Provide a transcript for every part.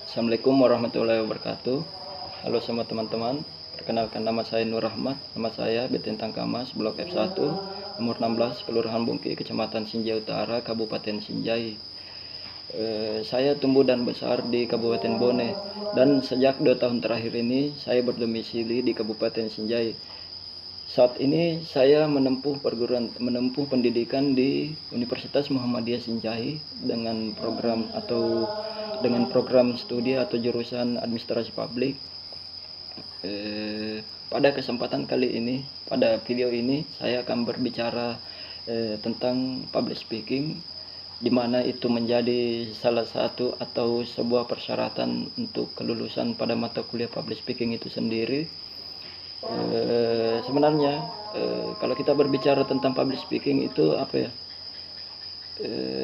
Assalamualaikum warahmatullahi wabarakatuh. Halo semua teman-teman. Perkenalkan, nama saya Nur Rahmat. Nama saya Betentang Kamas, Blok F1, nomor 16, Kelurahan Bungki, Kecamatan Sinjai Utara, Kabupaten Sinjai. Saya tumbuh dan besar di Kabupaten Bone, dan sejak 2 tahun terakhir ini saya berdomisili di Kabupaten Sinjai. Saat ini saya menempuh pendidikan di Universitas Muhammadiyah Sinjai dengan program studi atau jurusan administrasi publik. Pada kesempatan kali ini, pada video ini saya akan berbicara tentang public speaking, di mana itu menjadi salah satu atau sebuah persyaratan untuk kelulusan pada mata kuliah public speaking itu sendiri. Sebenarnya kalau kita berbicara tentang public speaking itu apa ya?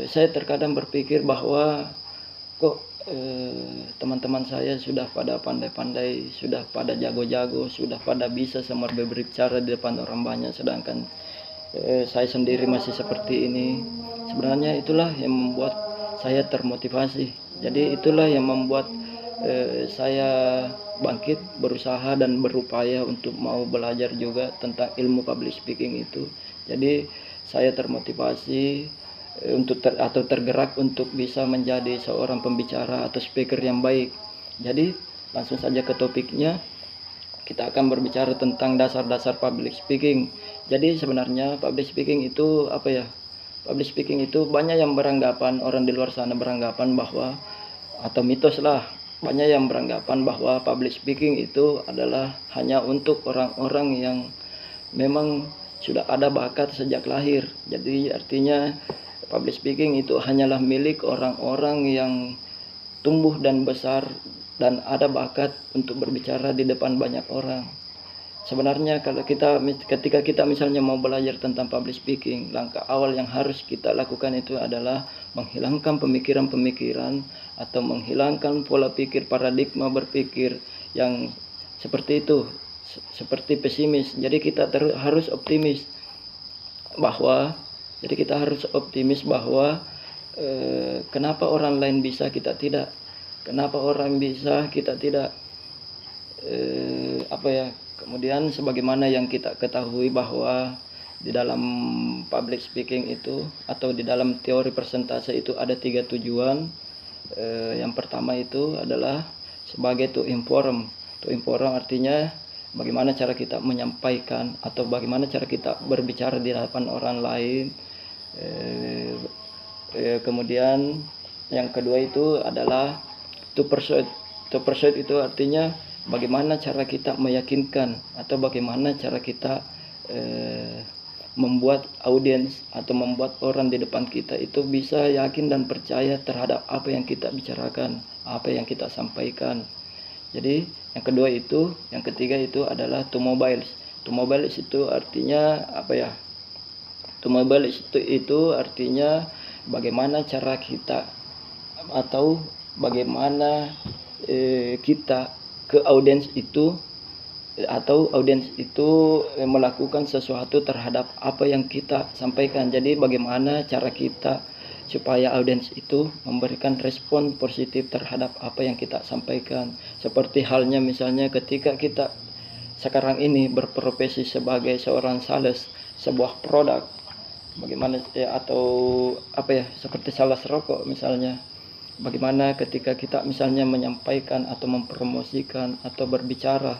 Saya terkadang berpikir bahwa kok teman-teman saya sudah pada pandai-pandai, sudah pada jago-jago, sudah pada bisa semua berbicara di depan orang banyak, sedangkan saya sendiri masih seperti ini. Sebenarnya itulah yang membuat saya termotivasi. Jadi itulah yang membuat saya bangkit, berusaha dan berupaya untuk mau belajar juga tentang ilmu public speaking itu. Jadi saya termotivasi atau tergerak untuk bisa menjadi seorang pembicara atau speaker yang baik. Jadi langsung saja ke topiknya. Kita akan berbicara tentang dasar-dasar public speaking. Jadi sebenarnya public speaking itu apa ya? Public speaking itu banyak yang beranggapan, orang di luar sana beranggapan bahwa, atau mitos lah, banyak yang beranggapan bahwa public speaking itu adalah hanya untuk orang-orang yang memang sudah ada bakat sejak lahir. Jadi artinya public speaking itu hanyalah milik orang-orang yang tumbuh dan besar dan ada bakat untuk berbicara di depan banyak orang. Sebenarnya ketika kita misalnya mau belajar tentang public speaking, langkah awal yang harus kita lakukan itu adalah menghilangkan pemikiran-pemikiran atau menghilangkan pola pikir, paradigma berpikir yang seperti itu, seperti pesimis. Jadi kita harus optimis bahwa kenapa orang lain bisa, kita tidak. Kenapa orang bisa, kita tidak. Kemudian sebagaimana yang kita ketahui bahwa di dalam public speaking itu atau di dalam teori persentase itu ada 3 tujuan. Yang pertama itu adalah sebagai to inform. To inform artinya bagaimana cara kita menyampaikan atau bagaimana cara kita berbicara di hadapan orang lain. Kemudian yang kedua itu adalah to persuade. To persuade itu artinya bagaimana cara kita meyakinkan atau bagaimana cara kita membuat audiens atau membuat orang di depan kita itu bisa yakin dan percaya terhadap apa yang kita bicarakan, apa yang kita sampaikan. Jadi yang kedua itu, yang ketiga itu adalah to mobiles. To mobiles itu artinya apa ya? To mobiles itu artinya bagaimana cara kita atau bagaimana kita ke audiens itu atau audiens itu melakukan sesuatu terhadap apa yang kita sampaikan. Jadi bagaimana cara kita supaya audiens itu memberikan respon positif terhadap apa yang kita sampaikan. Seperti halnya misalnya ketika kita sekarang ini berprofesi sebagai seorang sales sebuah produk, bagaimana seperti sales rokok misalnya. Bagaimana ketika kita misalnya menyampaikan atau mempromosikan atau berbicara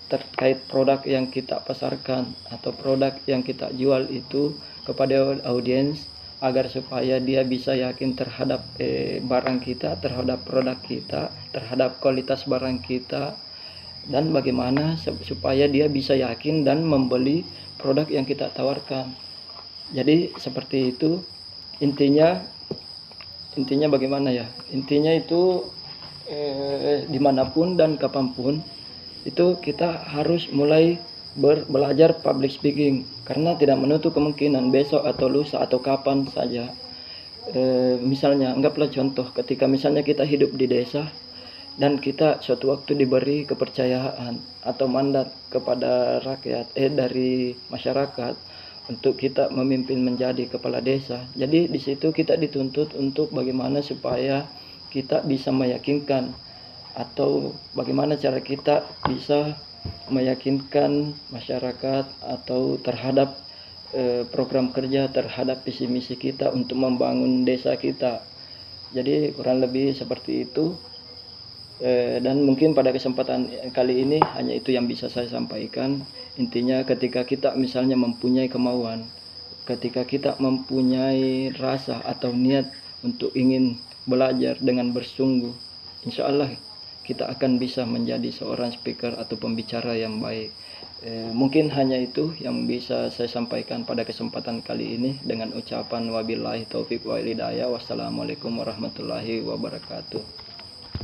terkait produk yang kita pasarkan atau produk yang kita jual itu kepada audiens, agar supaya dia bisa yakin terhadap barang kita, terhadap produk kita, terhadap kualitas barang kita, dan bagaimana supaya dia bisa yakin dan membeli produk yang kita tawarkan. Jadi seperti itu intinya bagaimana ya? Intinya itu dimanapun dan kapanpun itu kita harus mulai belajar public speaking, karena tidak menutup kemungkinan besok atau lusa atau kapan saja. Misalnya anggaplah contoh ketika misalnya kita hidup di desa dan kita suatu waktu diberi kepercayaan atau mandat kepada rakyat dari masyarakat untuk kita memimpin menjadi kepala desa. Jadi di situ kita dituntut untuk bagaimana supaya kita bisa meyakinkan atau bagaimana cara kita bisa meyakinkan masyarakat atau terhadap program kerja, terhadap visi misi kita untuk membangun desa kita. Jadi kurang lebih seperti itu. Dan mungkin pada kesempatan kali ini hanya itu yang bisa saya sampaikan. Intinya ketika kita misalnya mempunyai kemauan, ketika kita mempunyai rasa atau niat untuk ingin belajar dengan bersungguh, insya Allah kita akan bisa menjadi seorang speaker atau pembicara yang baik. Mungkin hanya itu yang bisa saya sampaikan pada kesempatan kali ini, dengan ucapan wabillahi taufik wal hidayah. Wassalamualaikum warahmatullahi wabarakatuh.